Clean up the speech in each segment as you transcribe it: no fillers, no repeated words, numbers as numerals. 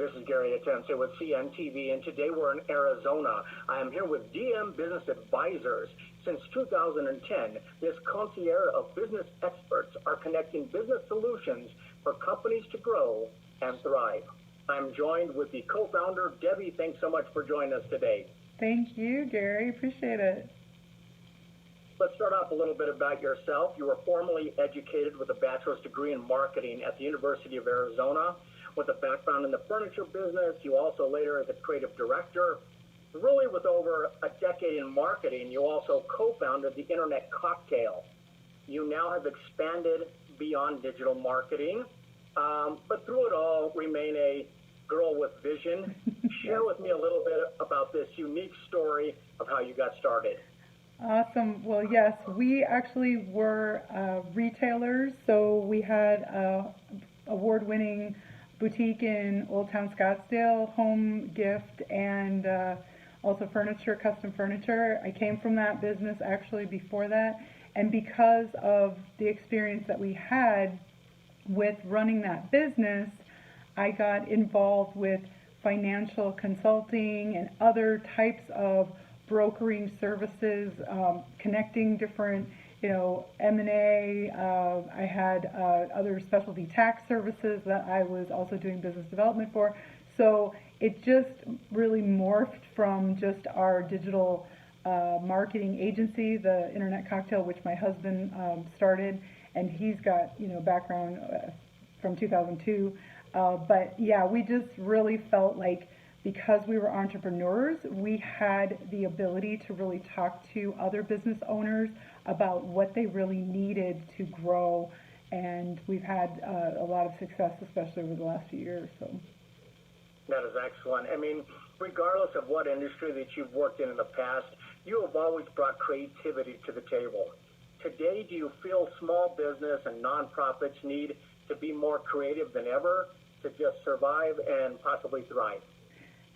This is Gary Atencio with CNTV, and today we're in Arizona. I am here with DM Business Advisors. Since 2010, this concierge of business experts are connecting business solutions for companies to grow and thrive. I'm joined with the co-founder, Debbie. Thanks so much for joining us today. Thank you, Gary. Appreciate it. Let's start off a little bit about yourself. You were formally educated with a bachelor's degree in marketing at the University of Arizona. With a background in the furniture business, you also later as a creative director. Really, with over a decade in marketing, you also co-founded the Internet Cocktail. You now have expanded beyond digital marketing, but through it all, remain a girl with vision. Share with me a little bit about this unique story of how you got started. Awesome. Well, yes, we actually were retailers, so we had a award-winning boutique in Old Town Scottsdale, home gift, and also furniture, custom furniture. I came from that business actually before that, and because of the experience that we had with running that business, I got involved with financial consulting and other types of brokering services, connecting different, M&A. I had other specialty tax services that I was also doing business development for. So it just really morphed from just our digital marketing agency, the Internet Cocktail, which my husband started, and he's got, background from 2002. But yeah, we just really felt like because we were entrepreneurs, we had the ability to really talk to other business owners about what they really needed to grow, and we've had a lot of success, especially over the last few years. So that is excellent. I mean, regardless of what industry that you've worked in the past, you have always brought creativity to the table. Today, do you feel small business and nonprofits need to be more creative than ever to just survive and possibly thrive?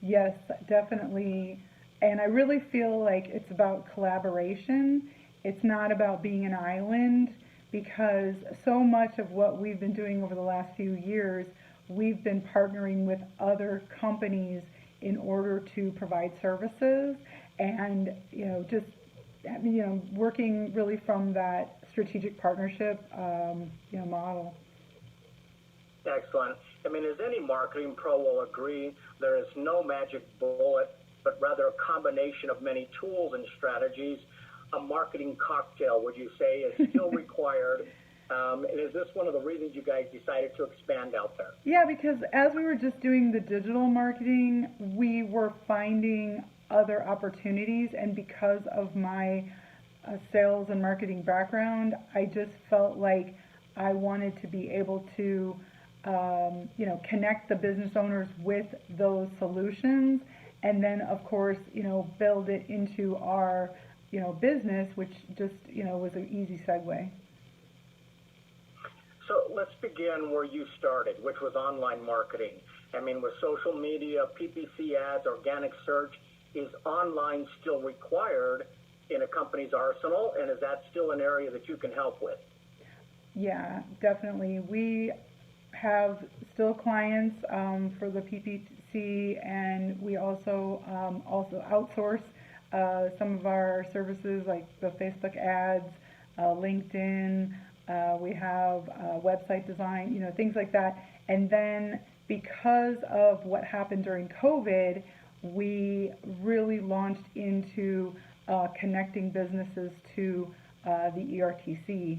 Yes, definitely. And I really feel like it's about collaboration. It's not about being an island, because so much of what we've been doing over the last few years, we've been partnering with other companies in order to provide services and, working really from that strategic partnership, model. Excellent. I mean, as any marketing pro will agree, there is no magic bullet, but rather a combination of many tools and strategies. A marketing cocktail, would you say, is still required? And is this one of the reasons you guys decided to expand out there? Yeah, because as we were just doing the digital marketing, we were finding other opportunities, and because of my sales and marketing background, I just felt like I wanted to be able to connect the business owners with those solutions, and then of course, build it into our, business, which just, was an easy segue. So let's begin where you started, which was online marketing. I mean, with social media, PPC ads, organic search, is online still required in a company's arsenal, and is that still an area that you can help with? Yeah, definitely. We have still clients for the PPC, and we also outsource some of our services like the Facebook ads, LinkedIn. We have website design, things like that. And then because of what happened during COVID, we really launched into connecting businesses to the ERTC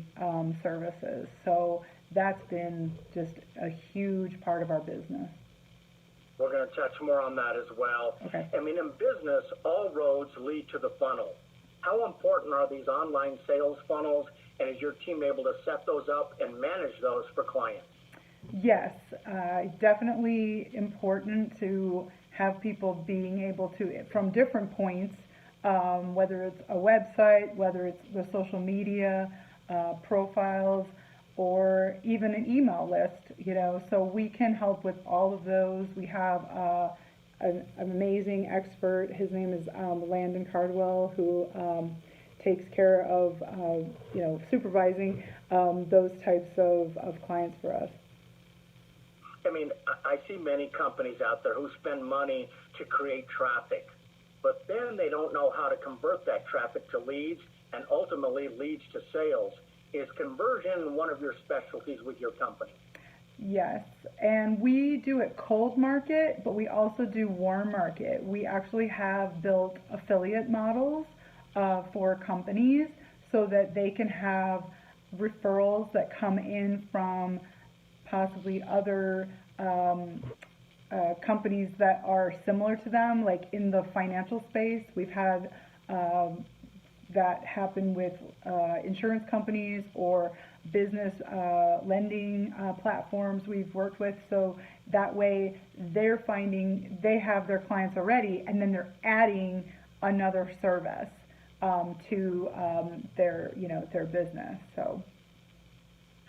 services. So that's been just a huge part of our business. We're going to touch more on that as well. Okay. I mean, in business, all roads lead to the funnel. How important are these online sales funnels, and is your team able to set those up and manage those for clients? Yes, definitely important to have people being able to, from different points, whether it's a website, whether it's the social media profiles, or even an email list, so we can help with all of those. We have an amazing expert. His name is Landon Cardwell, who takes care of, supervising those types of clients for us. I mean, I see many companies out there who spend money to create traffic, but then they don't know how to convert that traffic to leads and ultimately leads to sales. Is conversion one of your specialties with your company? Yes, and we do it cold market, but we also do warm market. We actually have built affiliate models for companies so that they can have referrals that come in from possibly other companies that are similar to them, like in the financial space. We've had that happen with insurance companies or business lending platforms we've worked with. So that way they're finding they have their clients already, and then they're adding another service to their business. So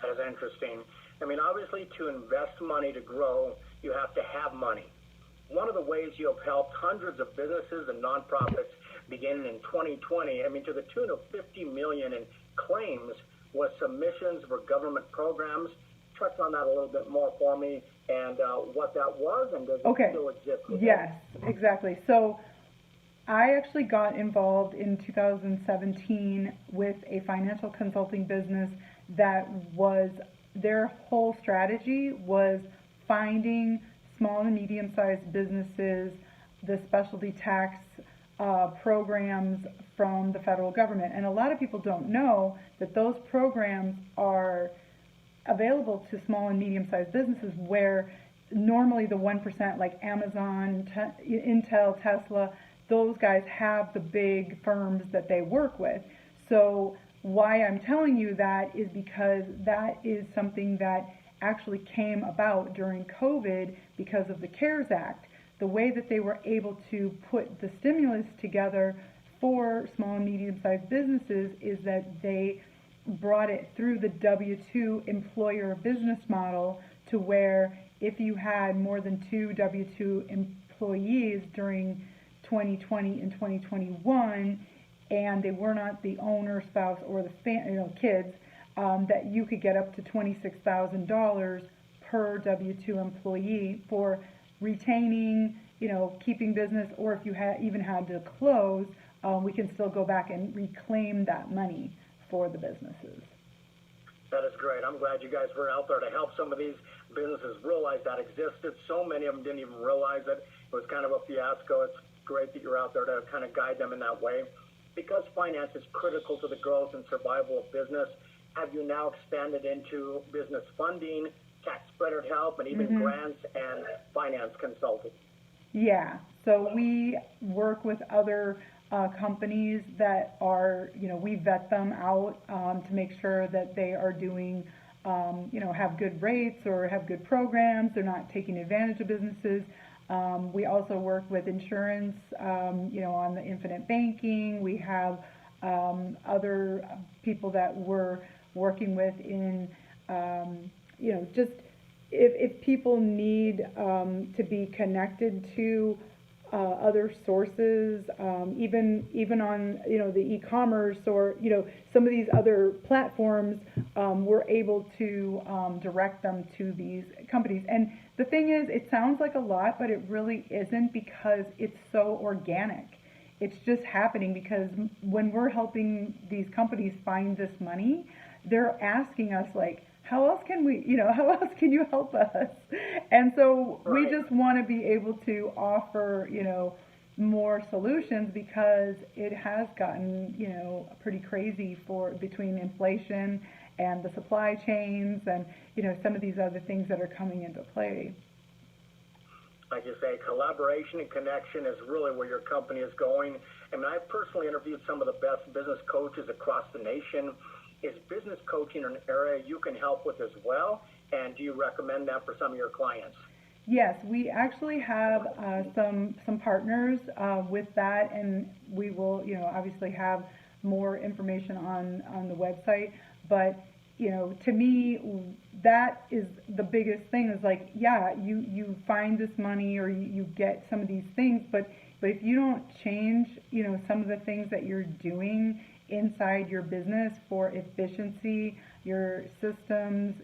that is interesting. I mean, obviously, to invest money to grow, you have to have money. One of the ways you have helped hundreds of businesses and nonprofits beginning in 2020, I mean, to the tune of 50 million in claims, was submissions for government programs. Touch on that a little bit more for me, and what that was, and does it still exist? Yes, exactly. So I actually got involved in 2017 with a financial consulting business that was, their whole strategy was finding small and medium-sized businesses, the specialty tax programs from the federal government. And a lot of people don't know that those programs are available to small and medium-sized businesses where normally the 1%, like Amazon, Intel, Tesla, those guys have the big firms that they work with. So why I'm telling you that is because that is something that actually came about during COVID because of the CARES Act. The way that they were able to put the stimulus together for small and medium-sized businesses is that they brought it through the W-2 employer business model, to where if you had more than 2 W-2 employees during 2020 and 2021, and they were not the owner, spouse, or the kids, that you could get up to $26,000 per W-2 employee for retaining, keeping business, or if you even had to close, we can still go back and reclaim that money for the businesses. That is great. I'm glad you guys were out there to help some of these businesses realize that existed. So many of them didn't even realize it. It was kind of a fiasco. It's great that you're out there to kind of guide them in that way. Because finance is critical to the growth and survival of business, have you now expanded into business funding, tax credit help, and even grants and finance consulting? Yeah, so we work with other companies that are, we vet them out to make sure that they are doing, have good rates or have good programs. They're not taking advantage of businesses. We also work with insurance, on the infinite banking. We have other people that we're working with in, just if people need to be connected to other sources, even on the e-commerce or some of these other platforms, we're able to direct them to these companies. And the thing is, it sounds like a lot, but it really isn't, because it's so organic. It's just happening because when we're helping these companies find this money, they're asking us, like, how else can you help us? And so we just want to be able to offer, more solutions, because it has gotten, pretty crazy between inflation and the supply chains and, some of these other things that are coming into play. Like you say, collaboration and connection is really where your company is going. I mean, I've personally interviewed some of the best business coaches across the nation. Is business coaching an area you can help with as well? And do you recommend that for some of your clients? Yes, we actually have some partners with that, and we will, obviously have more information on the website. But, to me, that is the biggest thing, is like, yeah, you find this money or you get some of these things, but if you don't change, some of the things that you're doing inside your business for efficiency, your systems,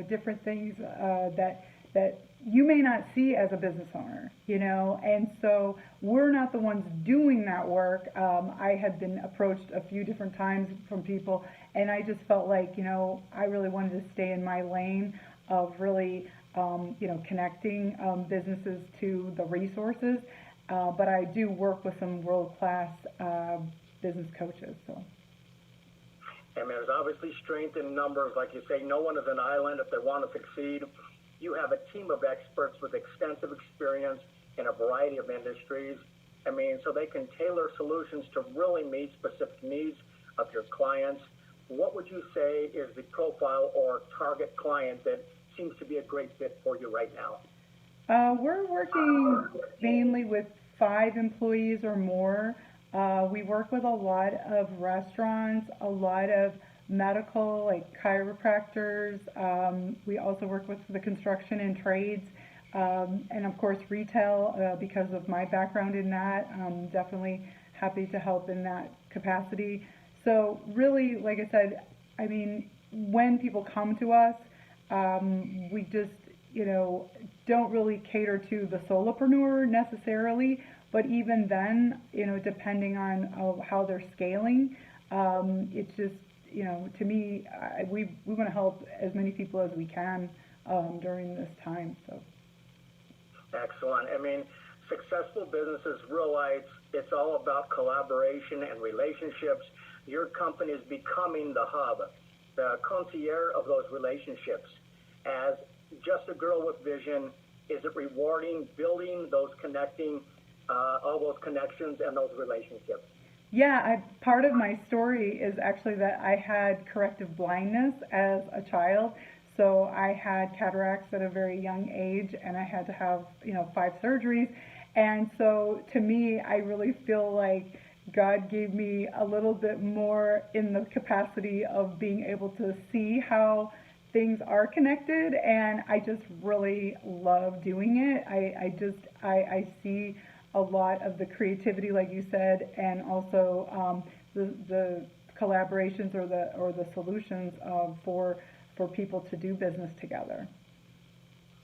different things that you may not see as a business owner, you know, and so we're not the ones doing that work. I had been approached a few different times from people, and I just felt like, you know, I really wanted to stay in my lane of really, you know, connecting businesses to the resources. But I do work with some world-class business coaches, so. And there's obviously strength in numbers. Like you say, no one is an island if they want to succeed. You have a team of experts with extensive experience in a variety of industries. I mean, so they can tailor solutions to really meet specific needs of your clients. What would you say is the profile or target client that seems to be a great fit for you right now? We're working mainly with 5 employees or more. We work with a lot of restaurants, a lot of medical, like chiropractors. We also work with the construction and trades, and of course retail, because of my background in that. I'm definitely happy to help in that capacity. So really, like I said, I mean, when people come to us, we just, you know, don't really cater to the solopreneur necessarily, but even then, you know, depending on how they're scaling, it's just, you know, to me, we want to help as many people as we can during this time. So. Excellent. I mean, successful businesses realize it's all about collaboration and relationships. Your company is becoming the hub, the concierge of those relationships. As just a girl with vision, is it rewarding building those connecting, all those connections and those relationships? Yeah, part of my story is actually that I had corrective blindness as a child. So I had cataracts at a very young age, and I had to have, you know, 5 surgeries. And so to me, I really feel like God gave me a little bit more in the capacity of being able to see how things are connected, and I just really love doing it. I see a lot of the creativity, like you said, and also the collaborations or the solutions for people to do business together.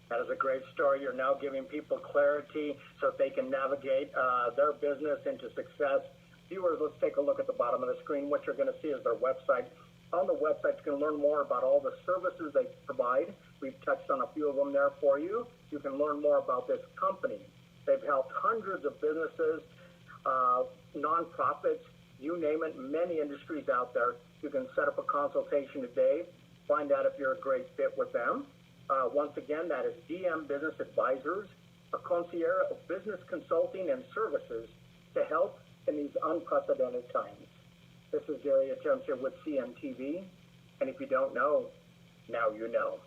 That is a great story. You're now giving people clarity so that they can navigate their business into success. Viewers, let's take a look at the bottom of the screen. What you're going to see is their website. On the website, you can learn more about all the services they provide. We've touched on a few of them there for you. You can learn more about this company. They've helped hundreds of businesses, nonprofits, you name it, many industries out there. You can set up a consultation today, find out if you're a great fit with them. Once again, that is DM Business Advisors, a concierge of business consulting and services to help in these unprecedented times. This is Gary Attempts here with CMTV, and if you don't know, now you know.